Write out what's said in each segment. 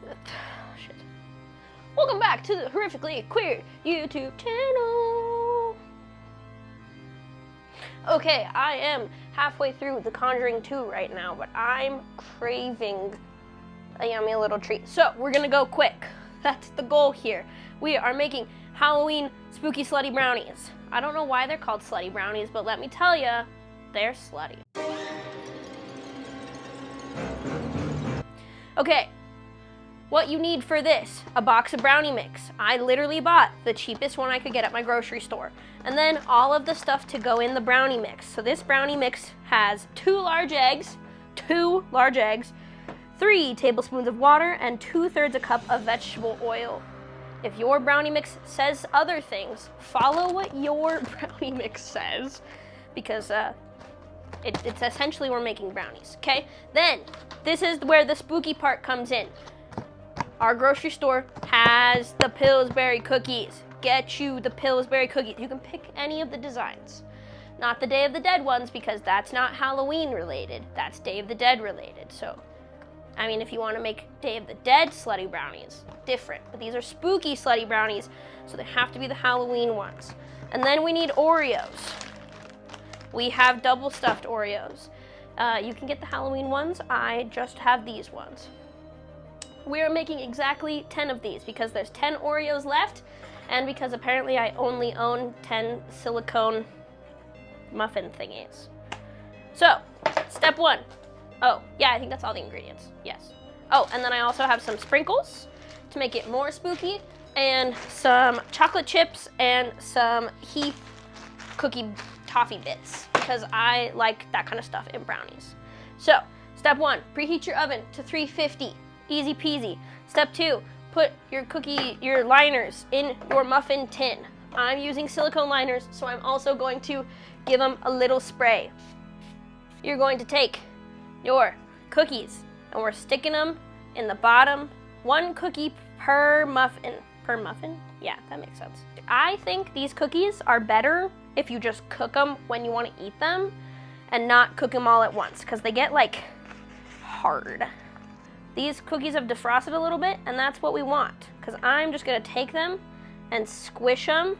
Shit. Welcome back to the Horrifically Queer YouTube channel. Okay, I am halfway through The Conjuring 2 right now, but I'm craving a yummy little treat. So we're gonna go quick. That's the goal here. We are making Halloween spooky slutty brownies. I don't know why they're called slutty brownies, but let me tell you, they're slutty. Okay, what you need for this, a box of brownie mix. I literally bought the cheapest one I could get at my grocery store. And then all of the stuff to go in the brownie mix. So this brownie mix has 2 large eggs, 3 tablespoons of water, and 2/3 a cup of vegetable oil. If your brownie mix says other things, follow what your brownie mix says, because it's essentially we're making brownies, okay? Then, this is where the spooky part comes in. Our grocery store has the Pillsbury cookies. Get you the Pillsbury cookies. You can pick any of the designs. Not the Day of the Dead ones, because that's not Halloween related. That's Day of the Dead related. So, I mean, if you want to make Day of the Dead slutty brownies, different. But these are spooky slutty brownies, so they have to be the Halloween ones. And then we need Oreos. We have double stuffed Oreos. You can get the Halloween ones. I just have these ones. We are making exactly 10 of these because there's 10 Oreos left, and because apparently I only own 10 silicone muffin thingies. So, step 1. Oh, yeah, I think that's all the ingredients. Yes. Oh, and then I also have some sprinkles to make it more spooky, and some chocolate chips and some Heath cookie toffee bits, because I like that kind of stuff in brownies. So, step 1, preheat your oven to 350. Easy peasy. Step 2, put your liners in your muffin tin. I'm using silicone liners, so I'm also going to give them a little spray. You're going to take your cookies, and we're sticking them in the bottom, 1 cookie per muffin. Per muffin? Yeah, that makes sense. I think these cookies are better if you just cook them when you want to eat them and not cook them all at once, because they get like hard. These cookies have defrosted a little bit, and that's what we want, because I'm just going to take them and squish them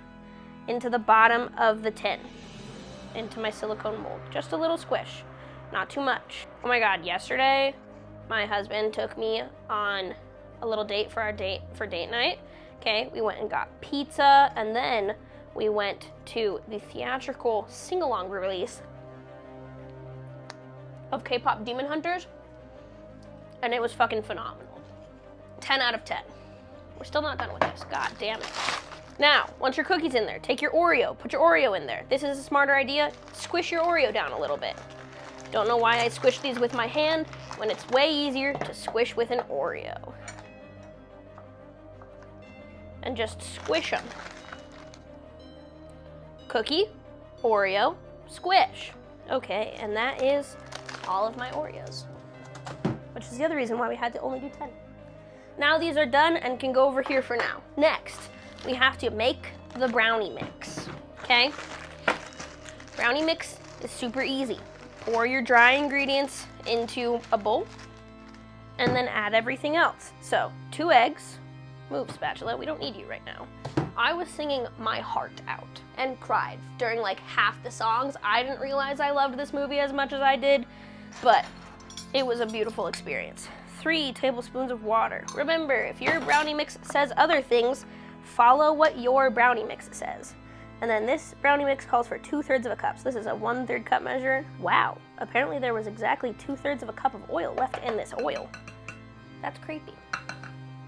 into the bottom of the tin, into my silicone mold. Just a little squish, not too much. Oh my God, yesterday my husband took me on a little date for date night. Okay, we went and got pizza, and then we went to the theatrical sing-along release of K-pop Demon Hunters, and it was fucking phenomenal. 10 out of 10. We're still not done with this, god damn it. Now, once your cookie's in there, take your Oreo, put your Oreo in there. This is a smarter idea, squish your Oreo down a little bit. Don't know why I squish these with my hand when it's way easier to squish with an Oreo. And just squish them. Cookie, Oreo, squish. Okay, and that is all of my Oreos, which is the other reason why we had to only do 10. Now these are done and can go over here for now. Next, we have to make the brownie mix, okay? Brownie mix is super easy. Pour your dry ingredients into a bowl and then add everything else. So, 2 eggs. Move, spatula, we don't need you right now. I was singing my heart out and cried during like half the songs. I didn't realize I loved this movie as much as I did, but it was a beautiful experience. 3 tablespoons of water. Remember, if your brownie mix says other things, follow what your brownie mix says. And then this brownie mix calls for 2/3 of a cup. So this is a 1/3 cup measure. Wow, apparently there was exactly 2/3 of a cup of oil left in this oil. That's creepy.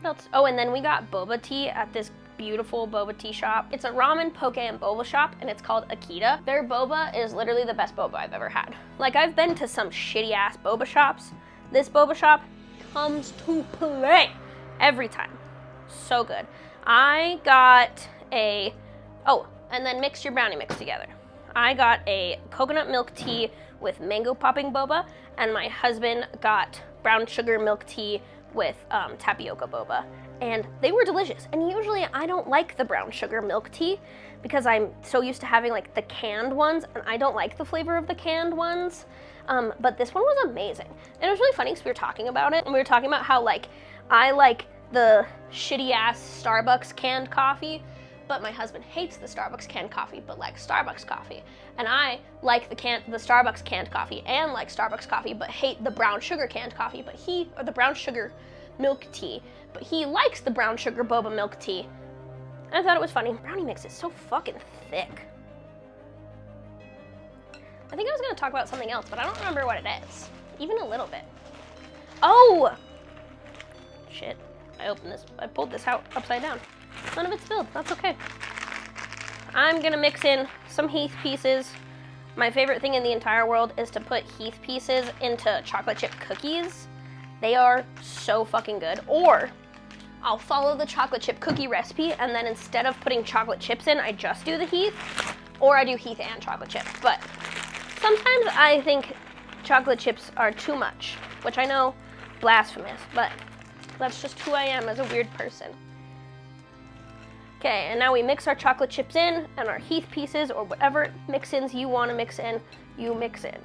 What else? Oh, and then we got boba tea at this beautiful boba tea shop. It's a ramen, poke, and boba shop, and it's called Akita. Their boba is literally the best boba I've ever had. Like, I've been to some shitty ass boba shops. This boba shop comes to play every time. So good. I got a, oh, and then mix your brownie mix together. I got a coconut milk tea with mango popping boba, and my husband got brown sugar milk tea with tapioca boba, and they were delicious. And usually I don't like the brown sugar milk tea because I'm so used to having like the canned ones, and I don't like the flavor of the canned ones. But this one was amazing. And it was really funny because we were talking about it, and we were talking about how, like, I like the shitty-ass Starbucks canned coffee, but my husband hates the Starbucks canned coffee, but likes Starbucks coffee. And I like the Starbucks canned coffee and like Starbucks coffee, but hate the brown sugar canned coffee, or the brown sugar milk tea, but he likes the brown sugar boba milk tea. And I thought it was funny. Brownie mix is so fucking thick. I think I was gonna talk about something else, but I don't remember what it is. Even a little bit. Oh! Shit. I pulled this out upside down. None of it's filled, that's okay. I'm gonna mix in some Heath pieces. My favorite thing in the entire world is to put Heath pieces into chocolate chip cookies. They are so fucking good. Or I'll follow the chocolate chip cookie recipe, and then instead of putting chocolate chips in, I just do the Heath. Or I do Heath and chocolate chips. But sometimes I think chocolate chips are too much, which I know, blasphemous, but that's just who I am as a weird person. Okay, and now we mix our chocolate chips in and our Heath pieces, or whatever mix-ins you want to mix in, you mix in.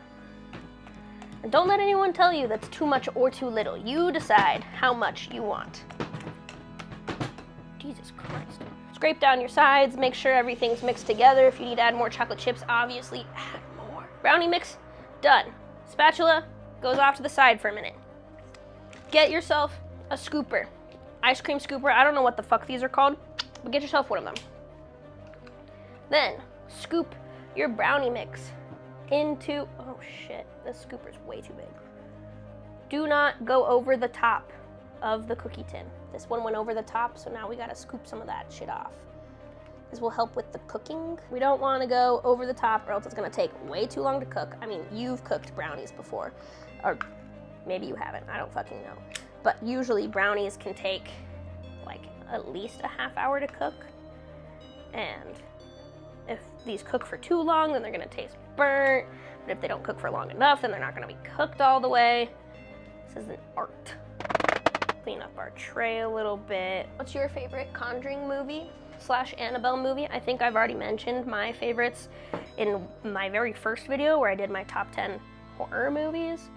And don't let anyone tell you that's too much or too little. You decide how much you want. Jesus Christ. Scrape down your sides, make sure everything's mixed together. If you need to add more chocolate chips, obviously add more. Brownie mix, done. Spatula goes off to the side for a minute. Get yourself a scooper. Ice cream scooper, I don't know what the fuck these are called, but get yourself one of them. Then, scoop your brownie mix into, oh shit, this scooper's way too big. Do not go over the top of the cookie tin. This one went over the top, so now we gotta scoop some of that shit off. This will help with the cooking. We don't wanna go over the top or else it's gonna take way too long to cook. I mean, you've cooked brownies before, or maybe you haven't, I don't fucking know. But usually brownies can take like at least a half hour to cook. And if these cook for too long, then they're gonna taste burnt. But if they don't cook for long enough, then they're not gonna be cooked all the way. This is an art. Clean up our tray a little bit. What's your favorite Conjuring movie / Annabelle movie? I think I've already mentioned my favorites in my very first video where I did my top 10 horror movies.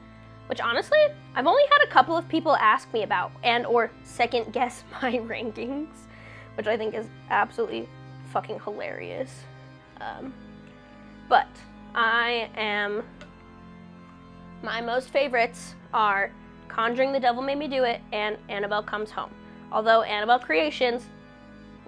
Which honestly, I've only had a couple of people ask me about and or second guess my rankings, which I think is absolutely fucking hilarious. But my most favorites are Conjuring the Devil Made Me Do It and Annabelle Comes Home. Although Annabelle Creations,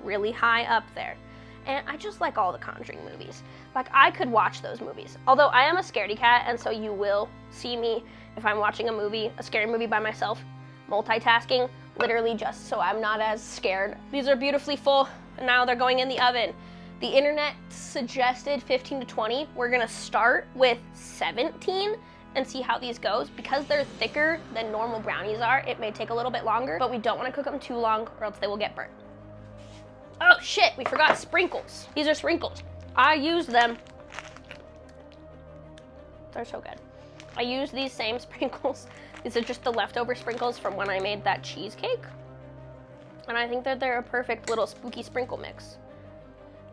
really high up there. And I just like all the Conjuring movies. Like, I could watch those movies. Although I am a scaredy cat, and so you will see me, if I'm watching a scary movie by myself, multitasking, literally just so I'm not as scared. These are beautifully full, and now they're going in the oven. The internet suggested 15 to 20. We're gonna start with 17 and see how these goes. Because they're thicker than normal brownies are, it may take a little bit longer, but we don't wanna cook them too long or else they will get burnt. Oh shit, we forgot sprinkles. These are sprinkles. I use them. They're so good. I use these same sprinkles. These are just the leftover sprinkles from when I made that cheesecake. And I think that they're a perfect little spooky sprinkle mix.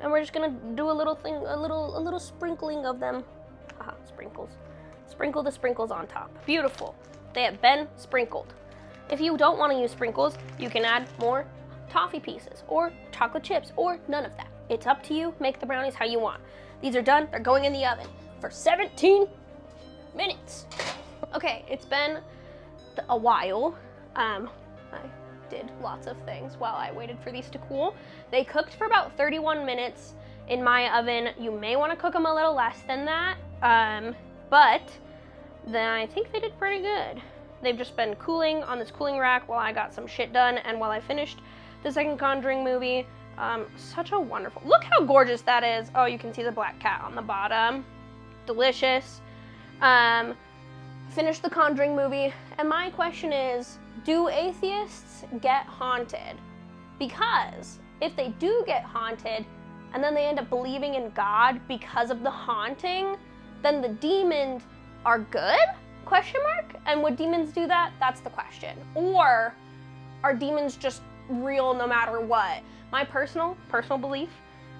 And we're just gonna do a little sprinkling of them. Haha, sprinkles. Sprinkle the sprinkles on top. Beautiful. They have been sprinkled. If you don't wanna use sprinkles, you can add more toffee pieces or chocolate chips or none of that. It's up to you. Make the brownies how you want. These are done. They're going in the oven for 17 minutes. Okay, it's been a while. I did lots of things while I waited for these to cool. They cooked for about 31 minutes in my oven. You may want to cook them a little less than that, but then I think they did pretty good. They've just been cooling on this cooling rack while I got some shit done and while I finished the second Conjuring movie. Such a wonderful, look how gorgeous that is. Oh, you can see the black cat on the bottom. Delicious. Finished the Conjuring movie, and my question is, do atheists get haunted? Because if they do get haunted, and then they end up believing in God because of the haunting, then the demons are good? Question mark? And would demons do that? That's the question. Or are demons just real no matter what? My personal belief,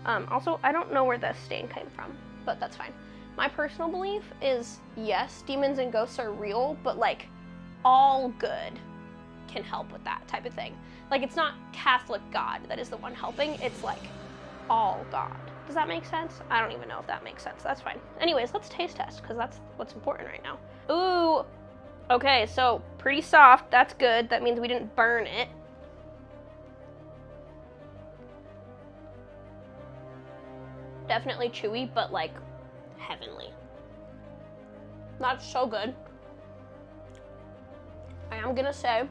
also, I don't know where the stain came from, but that's fine. My personal belief is, yes, demons and ghosts are real, but like all good can help with that type of thing. Like it's not Catholic God that is the one helping, it's like all God. Does that make sense? I don't even know if that makes sense. That's fine. Anyways, let's taste test because that's what's important right now. Ooh, okay, so pretty soft. That's good. That means we didn't burn it. Definitely chewy, but like heavenly. That's so good. I am gonna say,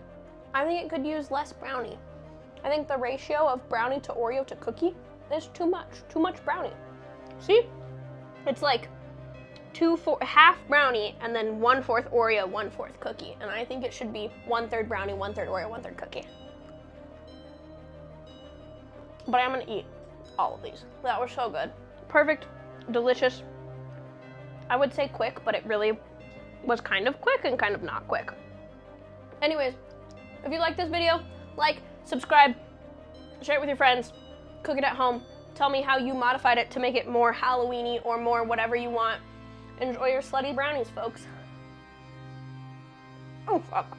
I think it could use less brownie. I think the ratio of brownie to Oreo to cookie is too much brownie. See? It's like half brownie and then 1/4 Oreo, 1/4 cookie. And I think it should be 1/3 brownie, 1/3 Oreo, 1/3 cookie. But I'm gonna eat all of these. That was so good. Perfect, delicious. I would say quick, but it really was kind of quick and kind of not quick. Anyways, if you like this video, like, subscribe, share it with your friends, cook it at home. Tell me how you modified it to make it more Halloween-y or more whatever you want. Enjoy your slutty brownies, folks. Oh, fuck.